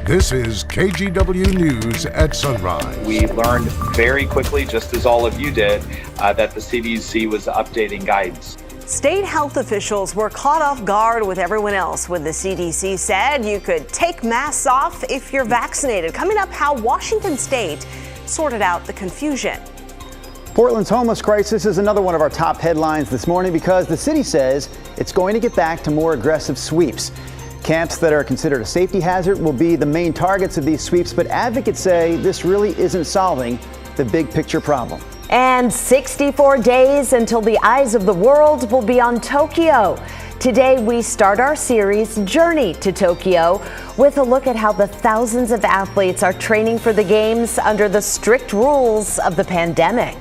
This is KGW News at Sunrise. We learned very quickly, just as all of you did, that the CDC was updating guidance. State health officials were caught off guard with everyone else when the CDC said you could take masks off if you're vaccinated. Coming up, how Washington State sorted out the confusion. Portland's homeless crisis is another one of our top headlines this morning because the city says it's going to get back to more aggressive sweeps. Camps that are considered a safety hazard will be the main targets of these sweeps, but advocates say this really isn't solving the big picture problem. And 64 days until the eyes of the world will be on Tokyo. Today we start our series Journey to Tokyo with a look at how the thousands of athletes are training for the games under the strict rules of the pandemic.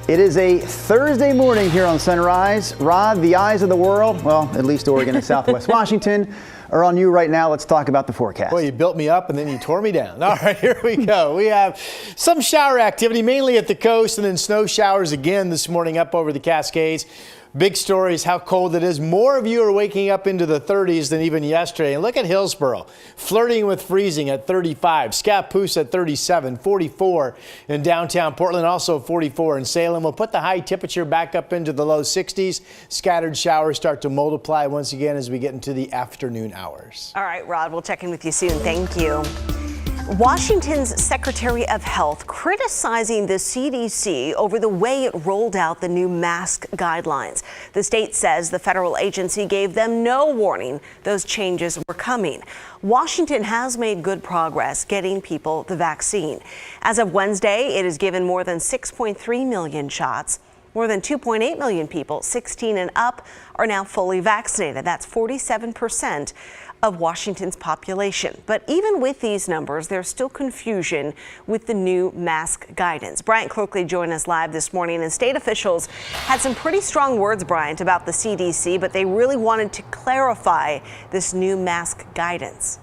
It is a Thursday morning here on Sunrise. Rod, the eyes of the world, well, at least Oregon and Southwest Washington, are on you right now. Let's talk about the forecast. Well, you built me up and then you tore me down. All right, here we go. We have some shower activity, mainly at the coast, and then snow showers again this morning up over the Cascades. Big story is how cold it is. More of you are waking up into the 30s than even yesterday. And look at Hillsboro, flirting with freezing at 35. Scappoose at 37, 44 in downtown Portland, also 44 in Salem. We'll put the high temperature back up into the low 60s. Scattered showers start to multiply once again as we get into the afternoon hours. All right, Rod, we'll check in with you soon. Thank you. Washington's Secretary of Health criticizing the CDC over the way it rolled out the new mask guidelines. The state says the federal agency gave them no warning those changes were coming. Washington has made good progress getting people the vaccine. As of Wednesday, it has given more than 6.3 million shots. More than 2.8 million people 16 and up are now fully vaccinated. That's 47% of Washington's population. But even with these numbers, there's still confusion with the new mask guidance. Bryant Cloakley joined us live this morning, and state officials had some pretty strong words, Bryant, about the CDC, but they really wanted to clarify this new mask guidance.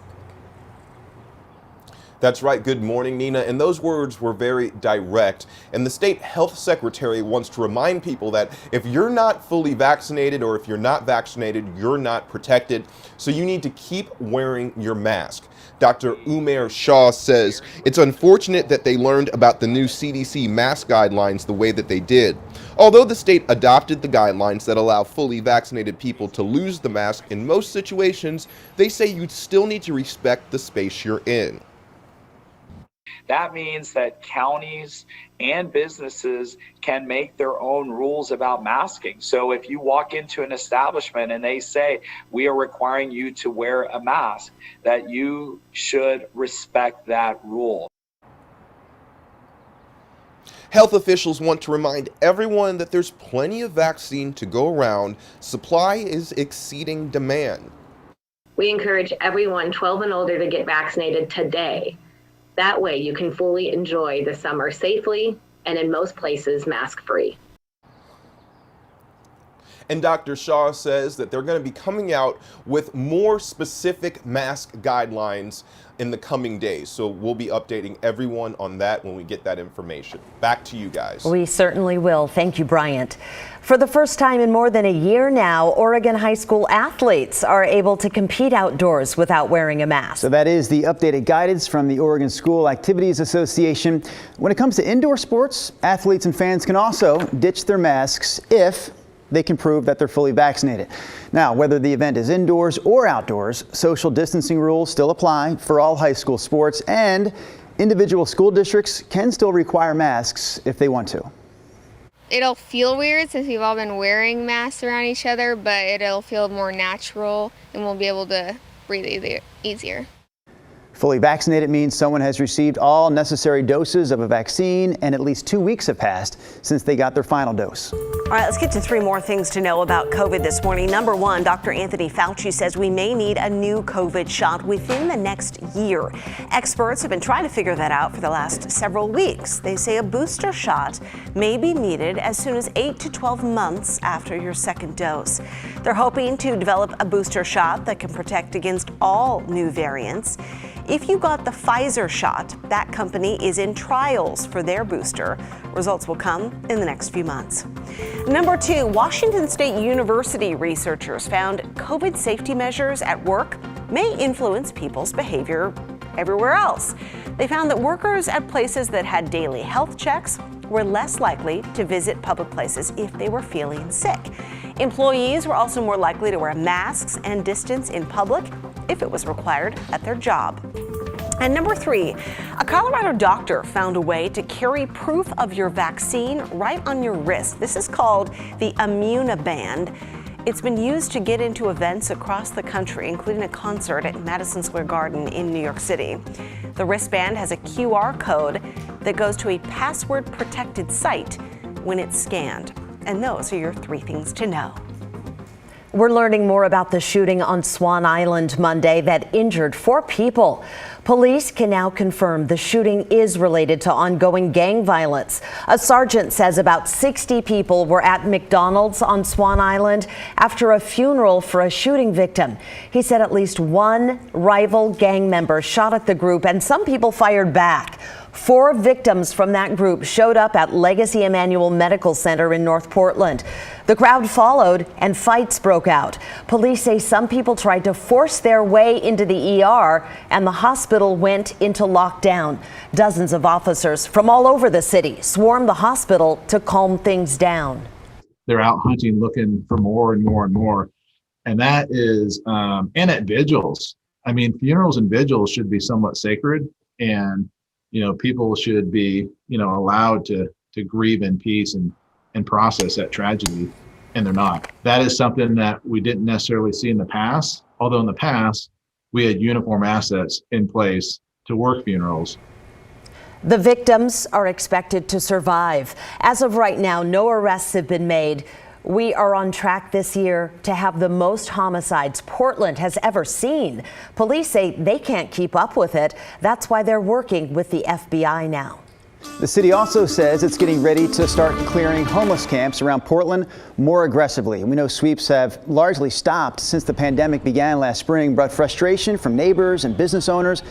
That's right. Good morning, Nina. And those words were very direct. And the state health secretary wants to remind people that if you're not fully vaccinated or if you're not vaccinated, you're not protected. So you need to keep wearing your mask. Dr. Umair Shah says it's unfortunate that they learned about the new CDC mask guidelines the way that they did. Although the state adopted the guidelines that allow fully vaccinated people to lose the mask in most situations, they say you still need to respect the space you're in. That means that counties and businesses can make their own rules about masking. So if you walk into an establishment and they say, we are requiring you to wear a mask, that you should respect that rule. Health officials want to remind everyone that there's plenty of vaccine to go around. Supply is exceeding demand. We encourage everyone 12 and older to get vaccinated today. That way you can fully enjoy the summer safely and in most places mask-free. And Dr. Shah says that they're going to be coming out with more specific mask guidelines in the coming days. So we'll be updating everyone on that when we get that information. Back to you guys. We certainly will. Thank you, Bryant. For the first time in more than a year now, Oregon high school athletes are able to compete outdoors without wearing a mask. So that is the updated guidance from the Oregon School Activities Association. When it comes to indoor sports, athletes and fans can also ditch their masks if they can prove that they're fully vaccinated. Now, whether the event is indoors or outdoors, social distancing rules still apply for all high school sports, and individual school districts can still require masks if they want to. It'll feel weird since we've all been wearing masks around each other, but it'll feel more natural and we'll be able to breathe easier. Fully vaccinated means someone has received all necessary doses of a vaccine and at least 2 weeks have passed since they got their final dose. All right, let's get to three more things to know about COVID this morning. Number one, Dr. Anthony Fauci says we may need a new COVID shot within the next year. Experts have been trying to figure that out for the last several weeks. They say a booster shot may be needed as soon as 8 to 12 months after your second dose. They're hoping to develop a booster shot that can protect against all new variants. If you got the Pfizer shot, that company is in trials for their booster. Results will come in the next few months. Number two, Washington State University researchers found COVID safety measures at work may influence people's behavior everywhere else. They found that workers at places that had daily health checks were less likely to visit public places if they were feeling sick. Employees were also more likely to wear masks and distance in public if it was required at their job. And number 3, a Colorado doctor found a way to carry proof of your vaccine right on your wrist. This is called the Immuniband. It's been used to get into events across the country, including a concert at Madison Square Garden in New York City. The wristband has a QR code that goes to a password-protected site when it's scanned. And those are your 3 things to know. We're learning more about the shooting on Swan Island Monday that injured 4 people. Police can now confirm the shooting is related to ongoing gang violence. A sergeant says about 60 people were at McDonald's on Swan Island after a funeral for a shooting victim. He said at least 1 rival gang member shot at the group and some people fired back. 4 victims from that group showed up at Legacy Emmanuel Medical Center in North Portland. The crowd followed and fights broke out. Police say some people tried to force their way into the ER and the hospital went into lockdown. Dozens of officers from all over the city swarmed the hospital to calm things down. They're out hunting, looking for more and more and more. And that is, and at vigils. I mean, funerals and vigils should be somewhat sacred, and people should be, allowed to grieve in peace and process that tragedy, and they're not. That is something that we didn't necessarily see in the past, although in the past we had uniform assets in place to work funerals. The victims are expected to survive. As of right now, no arrests have been made. We are on track this year to have the most homicides Portland has ever seen. Police say they can't keep up with it. That's why they're working with the FBI now. The city also says it's getting ready to start clearing homeless camps around Portland more aggressively. We know sweeps have largely stopped since the pandemic began last spring, but frustration from neighbors and business owners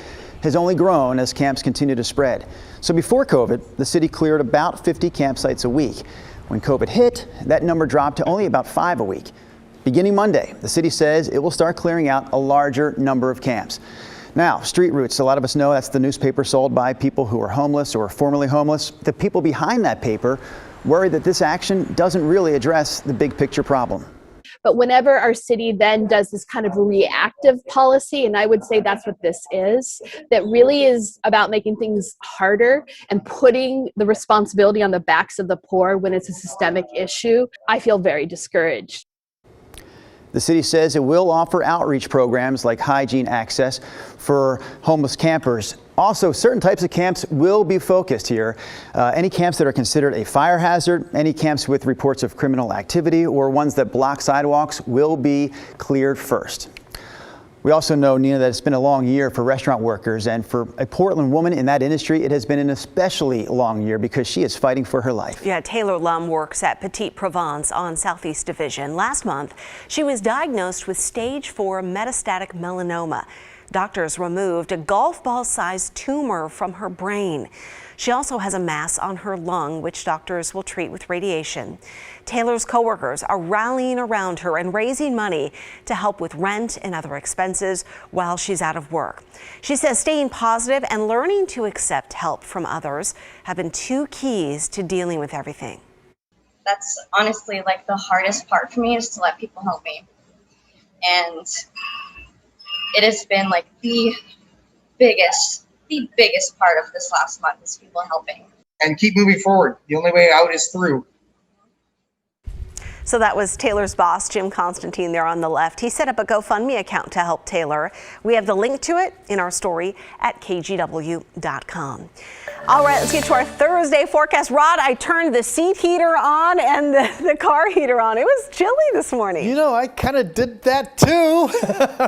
has only grown as camps continue to spread. So before COVID, the city cleared about 50 campsites a week. When COVID hit, that number dropped to only about 5 a week. Beginning Monday, the city says it will start clearing out a larger number of camps. Now, Street Roots, a lot of us know that's the newspaper sold by people who are homeless or formerly homeless. The people behind that paper worry that this action doesn't really address the big picture problem. But whenever our city then does this kind of reactive policy, and I would say that's what this is, that really is about making things harder and putting the responsibility on the backs of the poor when it's a systemic issue, I feel very discouraged. The city says it will offer outreach programs like hygiene access for homeless campers. Also, certain types of camps will be focused here. Any camps that are considered a fire hazard, any camps with reports of criminal activity, or ones that block sidewalks will be cleared first. We also know, Nina, that it's been a long year for restaurant workers, and for a Portland woman in that industry, it has been an especially long year because she is fighting for her life. Yeah, Taylor Lum works at Petite Provence on Southeast Division. Last month, she was diagnosed with stage 4 metastatic melanoma. Doctors removed a golf ball-sized tumor from her brain. She also has a mass on her lung, which doctors will treat with radiation. Taylor's coworkers are rallying around her and raising money to help with rent and other expenses while she's out of work. She says staying positive and learning to accept help from others have been 2 keys to dealing with everything. That's honestly like the hardest part for me, is to let people help me. And it has been like the biggest part of this last month is people helping. And keep moving forward. The only way out is through. So that was Taylor's boss, Jim Constantine, there on the left. He set up a GoFundMe account to help Taylor. We have the link to it in our story at kgw.com. All right, let's get to our Thursday forecast. Rod, I turned the seat heater on and the car heater on. It was chilly this morning. You know, I kind of did that too.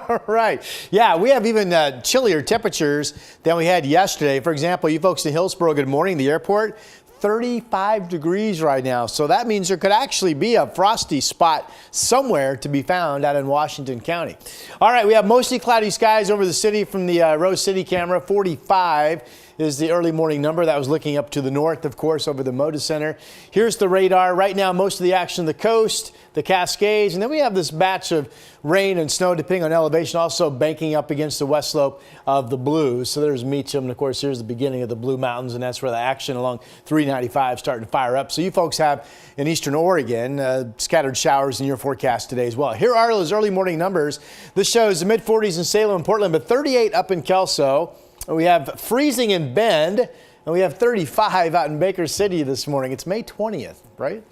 All right. Yeah, we have even chillier temperatures than we had yesterday. For example, you folks in Hillsborough, good morning, the airport. 35 degrees right now. So that means there could actually be a frosty spot somewhere to be found out in Washington County. All right, we have mostly cloudy skies over the city from the Rose City camera. 45 is the early morning number. That was looking up to the north, of course, over the Moda Center. Here's the radar. Right now, most of the action on the coast, the Cascades, and then we have this batch of rain and snow, depending on elevation, also banking up against the west slope of the Blues. So there's Meacham, and of course, here's the beginning of the Blue Mountains, and that's where the action along 395 starting to fire up. So you folks have in eastern Oregon scattered showers in your forecast today as well. Here are those early morning numbers. This shows the mid-40s in Salem and Portland, but 38 up in Kelso. We have freezing in Bend, and we have 35 out in Baker City this morning. It's May 20th, right?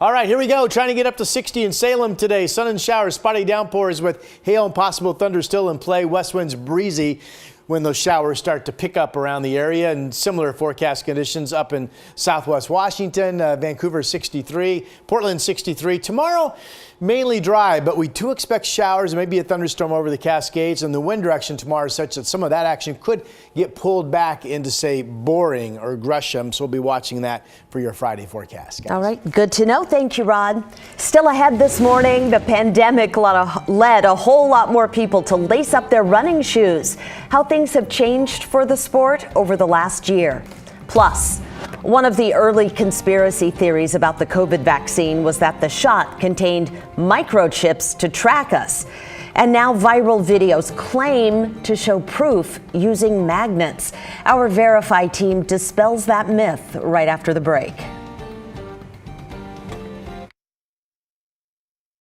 All right, here we go. Trying to get up to 60 in Salem today. Sun and showers, spotty downpours with hail and possible thunder still in play. West winds breezy when those showers start to pick up around the area, and similar forecast conditions up in southwest Washington. Vancouver 63, Portland 63. Tomorrow, mainly dry, but we do expect showers and maybe a thunderstorm over the Cascades, and the wind direction tomorrow is such that some of that action could get pulled back into, say, Boring or Gresham. So we'll be watching that for your Friday forecast, guys. All right, good to know. Thank you, Rod. Still ahead this morning, the pandemic led a whole lot more people to lace up their running shoes. How things have changed for the sport over the last year. Plus, one of the early conspiracy theories about the COVID vaccine was that the shot contained microchips to track us. And now viral videos claim to show proof using magnets. Our Verify team dispels that myth right after the break.